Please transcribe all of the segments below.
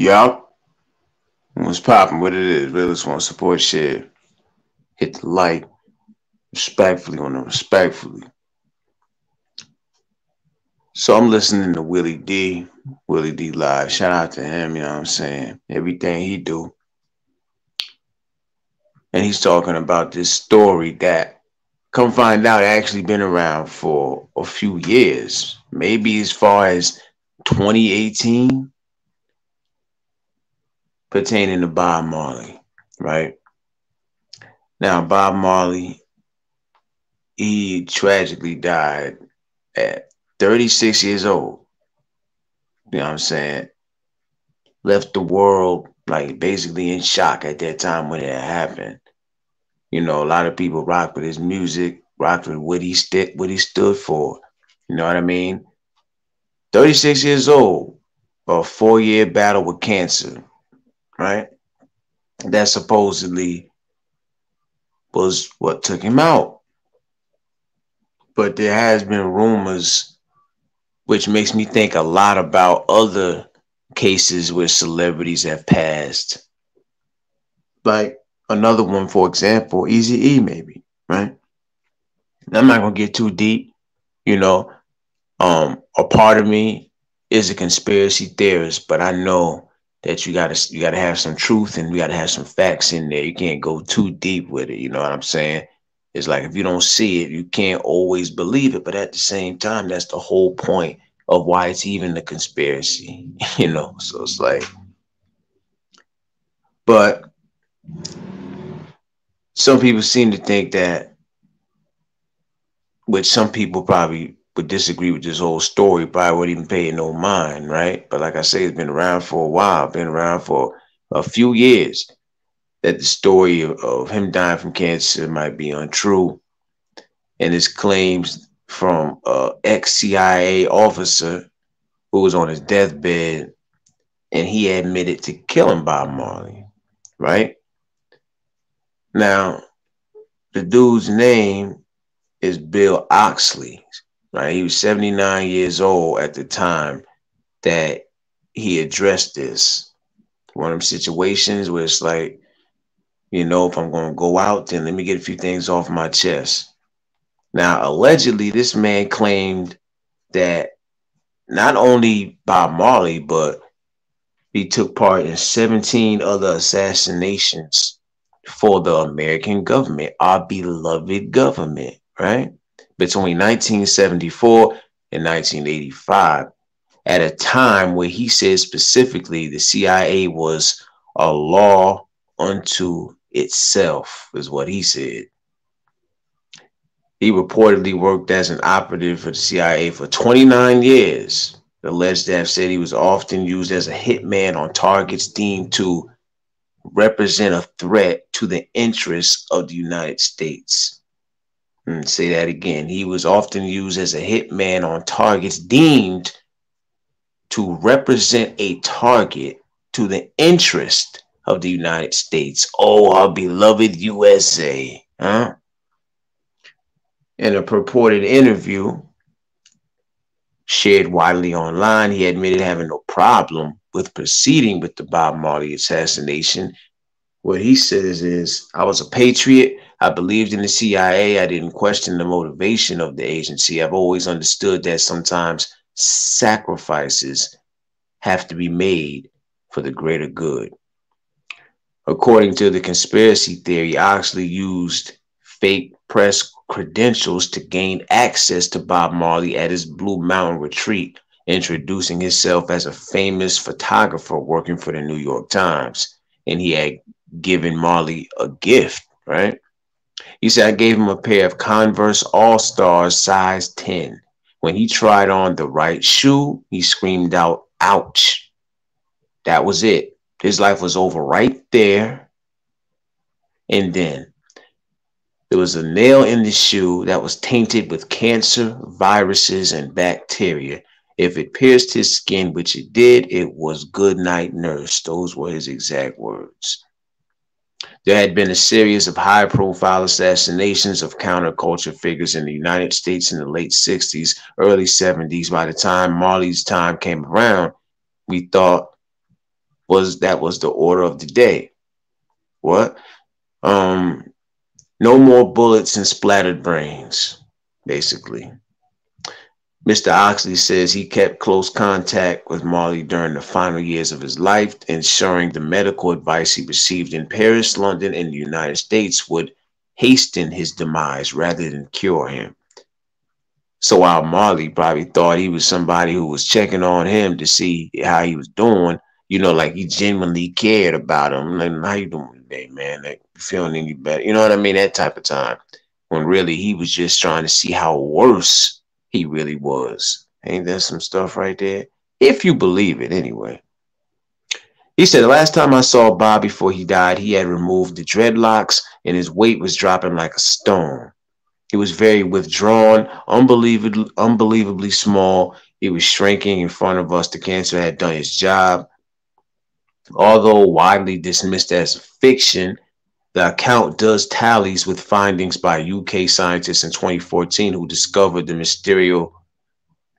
Yup. What's popping? What it is? Really just want to support shit. Hit the like respectfully on the respectfully. So I'm listening to Willie D live. Shout out to him, you know what I'm saying? Everything he do. And he's talking about this story that come find out actually been around for a few years. Maybe as far as 2018 pertaining to Bob Marley, right? Now Bob Marley, he tragically died at 36 years old. You know what I'm saying? Left the world like basically in shock at that time when it happened. You know, a lot of people rock with his music, rocked with what he stood for. You know what I mean? 36 years old, a 4-year battle with cancer, right? That supposedly was what took him out. But there has been rumors, which makes me think a lot about other cases where celebrities have passed. Like another one, for example, Easy E, maybe, right? I'm not gonna get too deep, you know. A part of me is a conspiracy theorist, but I know that you gotta have some truth and you gotta have some facts in there. You can't go too deep with it, you know what I'm saying? It's like if you don't see it, you can't always believe it. But at the same time, that's the whole point of why it's even a conspiracy, you know. So it's like, but some people seem to think that, which some people probably would disagree with this whole story, probably wouldn't even pay it no mind, right? But like I say, it's been around for a while, been around for a few years, that the story of him dying from cancer might be untrue. And his claims from ex-CIA officer who was on his deathbed and he admitted to killing Bob Marley, right? Now, the dude's name is Bill Oxley, right? He was 79 years old at the time that he addressed this. One of them situations where it's like, you know, if I'm going to go out, then let me get a few things off my chest. Now, allegedly, this man claimed that not only Bob Marley, but he took part in 17 other assassinations for the American government, our beloved government, right? Between 1974 and 1985, at a time where he said specifically the CIA was a law unto itself, is what he said. He reportedly worked as an operative for the CIA for 29 years. The alleged to have said he was often used as a hitman on targets deemed to represent a threat to the interests of the United States. Say that again. He was often used as a hitman on targets deemed to represent a target to the interest of the United States. Oh, our beloved USA. Huh? In a purported interview shared widely online, he admitted having no problem with proceeding with the Bob Marley assassination. What he says is, I was a patriot. I believed in the CIA. I didn't question the motivation of the agency. I've always understood that sometimes sacrifices have to be made for the greater good. According to the conspiracy theory, Oxley used fake press credentials to gain access to Bob Marley at his Blue Mountain retreat, introducing himself as a famous photographer working for the New York Times. And he had given Marley a gift, right? He said, I gave him a pair of Converse All-Stars size 10. When he tried on the right shoe, he screamed out, ouch. That was it. His life was over right there. And then there was a nail in the shoe that was tainted with cancer, viruses, and bacteria. If it pierced his skin, which it did, it was good night, nurse. Those were his exact words. There had been a series of high-profile assassinations of counterculture figures in the United States in the late 60s, early 70s. By the time Marley's time came around, we thought, was the order of the day. What? Um, no more bullets and splattered brains, basically. Mr. Oxley says he kept close contact with Marley during the final years of his life, ensuring the medical advice he received in Paris, London, and the United States would hasten his demise rather than cure him. So while Marley probably thought he was somebody who was checking on him to see how he was doing, like he genuinely cared about him. Like, how you doing today, man? Like, you feeling any better? You know what I mean? That type of time. When really he was just trying to see how worse he really was. Ain't that some stuff right there? If you believe it, anyway. He said, the last time I saw Bob before he died, he had removed the dreadlocks and his weight was dropping like a stone. He was very withdrawn, unbelievably small. He was shrinking in front of us. The cancer had done its job. Although widely dismissed as fiction, the account does tallies with findings by UK scientists in 2014 who discovered the mysterious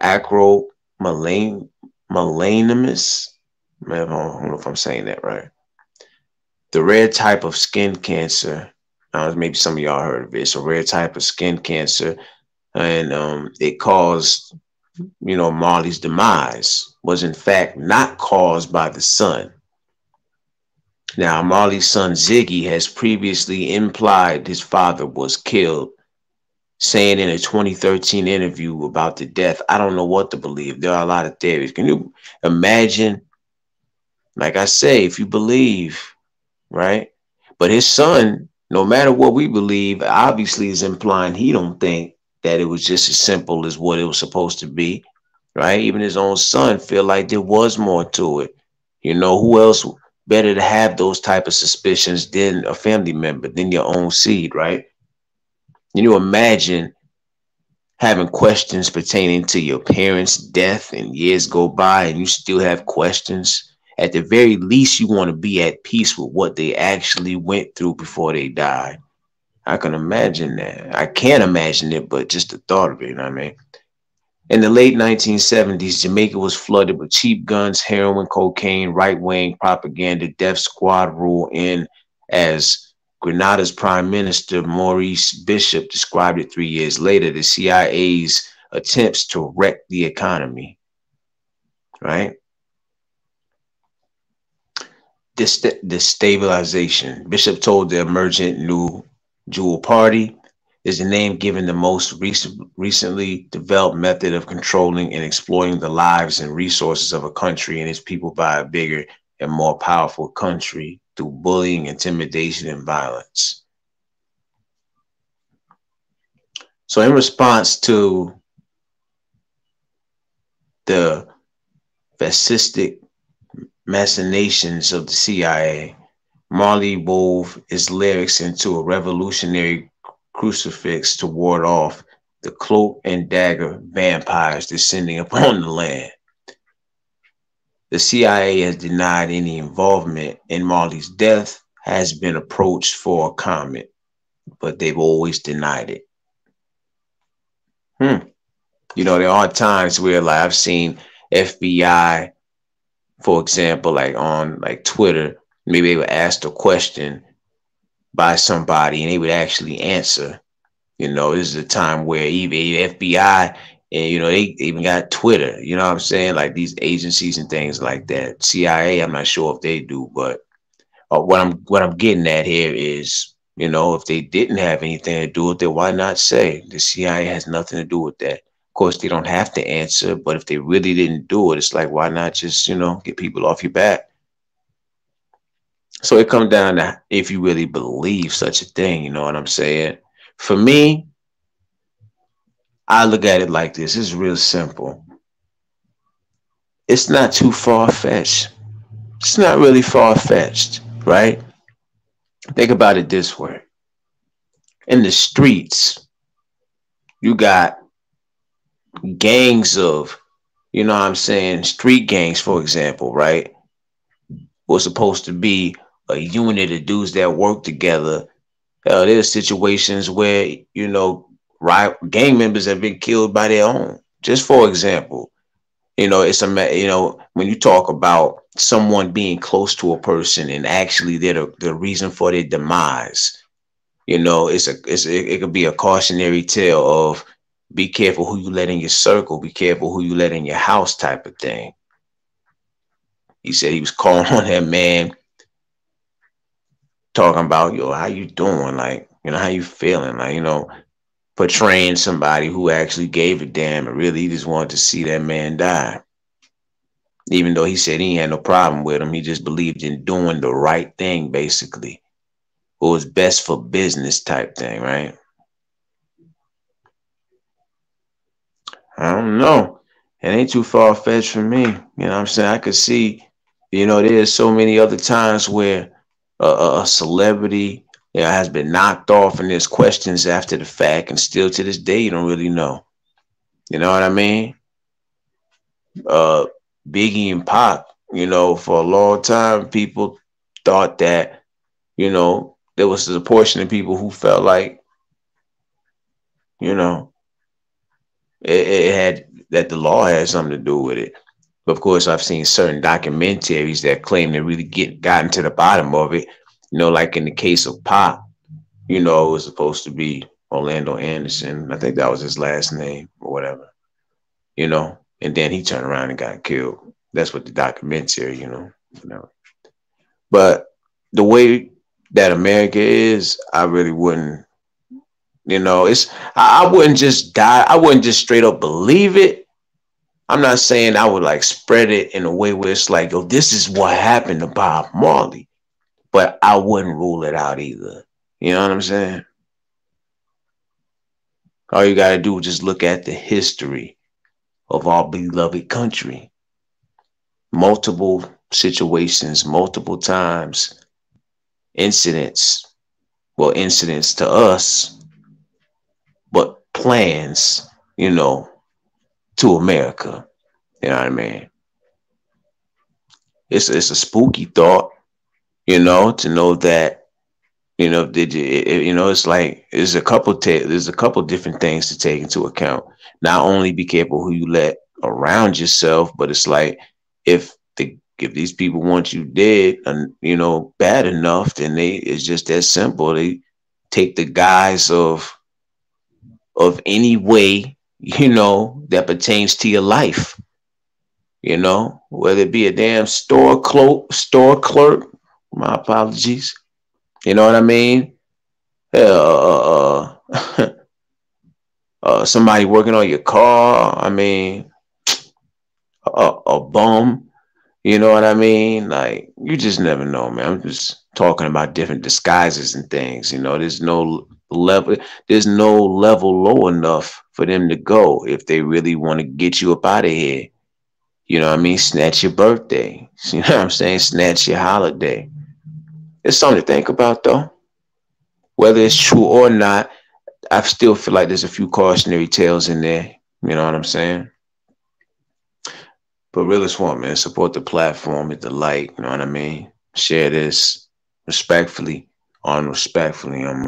acromelanamus. I don't know if I'm saying that right. The rare type of skin cancer. Maybe some of y'all heard of it. It's a rare type of skin cancer, and it caused, Marley's demise. Was in fact not caused by the sun. Now, Marley's son Ziggy has previously implied his father was killed, saying in a 2013 interview about the death, I don't know what to believe. There are a lot of theories. Can you imagine? Like I say, if you believe, right? But his son, no matter what we believe, obviously is implying he don't think that it was just as simple as what it was supposed to be, right? Even his own son feel like there was more to it. Who else better to have those type of suspicions than a family member, than your own seed, right? Can you imagine having questions pertaining to your parents' death and years go by and you still have questions? At the very least, you want to be at peace with what they actually went through before they died. I can imagine that. I can't imagine it, but just the thought of it, you know what I mean? In the late 1970s, Jamaica was flooded with cheap guns, heroin, cocaine, right-wing propaganda, death squad rule in, as Grenada's Prime Minister Maurice Bishop described it 3 years later, the CIA's attempts to wreck the economy, right? Destabilization. Bishop told the emergent New Jewel Party is the name given the most recently developed method of controlling and exploiting the lives and resources of a country and its people by a bigger and more powerful country through bullying, intimidation, and violence. So in response to the fascistic machinations of the CIA, Marley wove his lyrics into a revolutionary crucifix to ward off the cloak and dagger vampires descending upon the land. The CIA has denied any involvement in Marley's death, has been approached for a comment, but they've always denied it. There are times where, like, I've seen FBI, for example, like on like Twitter, maybe they would ask a question by somebody and they would actually answer. This is a time where even FBI and, they even got Twitter, you know what I'm saying? Like these agencies and things like that. CIA, I'm not sure if they do, but what I'm getting at here is, if they didn't have anything to do with it, why not say the CIA has nothing to do with that? Of course, they don't have to answer, but if they really didn't do it, it's like, why not just, get people off your back? So it comes down to if you really believe such a thing, you know what I'm saying? For me, I look at it like this. It's real simple. It's not too far-fetched. It's not really far-fetched, right? Think about it this way. In the streets, you got gangs of, street gangs, for example, right? Was supposed to be a unit of dudes that work together. There's situations where, gang members have been killed by their own. Just for example, it's when you talk about someone being close to a person and actually they're the reason for their demise. You know, it could be a cautionary tale of be careful who you let in your circle, be careful who you let in your house type of thing. He said he was calling on that man, talking about, yo, how you doing? Like, you know, how you feeling? Like, you know, portraying somebody who actually gave a damn and really he just wanted to see that man die. Even though he said he had no problem with him, he just believed in doing the right thing, basically. What was best for business type thing, right? I don't know. It ain't too far fetched for me. You know what I'm saying? I could see, you know, there's so many other times where a celebrity, you know, has been knocked off and there's questions after the fact, and still to this day, you don't really know. You know what I mean? Uh, Biggie and Pac, you know, for a long time, people thought that, you know, there was a portion of people who felt like, you know, it had that the law had something to do with it. But of course, I've seen certain documentaries that claim to really gotten to the bottom of it. You know, like in the case of Pop, you know, it was supposed to be Orlando Anderson. I think that was his last name or whatever. You know, and then he turned around and got killed. That's what the documentary, you know, whatever. But the way that America is, I really wouldn't. You know, I wouldn't just die. I wouldn't just straight up believe it. I'm not saying I would like spread it in a way where it's like, oh, this is what happened to Bob Marley, but I wouldn't rule it out either. You know what I'm saying? All you got to do is just look at the history of our beloved country. Multiple situations, multiple times, incidents. Well, incidents to us, but plans, you know, to America. You know what I mean? It's a spooky thought, you know, to know that, you know, did you you know, it's like there's a couple different things to take into account. Not only be careful who you let around yourself, but it's like if these people want you dead and, you know, bad enough, then it's just that simple. They take the guise of any way, you know, that pertains to your life. You know, whether it be a damn store clerk. My apologies. You know what I mean? Somebody working on your car. I mean, a bum. You know what I mean? Like, you just never know, man. I'm just talking about different disguises and things. You know, there's no level low enough for them to go if they really want to get you up out of here. You know what I mean? Snatch your birthday. You know what I'm saying? Snatch your holiday. It's something to think about, though. Whether it's true or not, I still feel like there's a few cautionary tales in there. You know what I'm saying? But realest one, man, support the platform, hit the like, you know what I mean? Share this respectfully, unrespectfully. I'm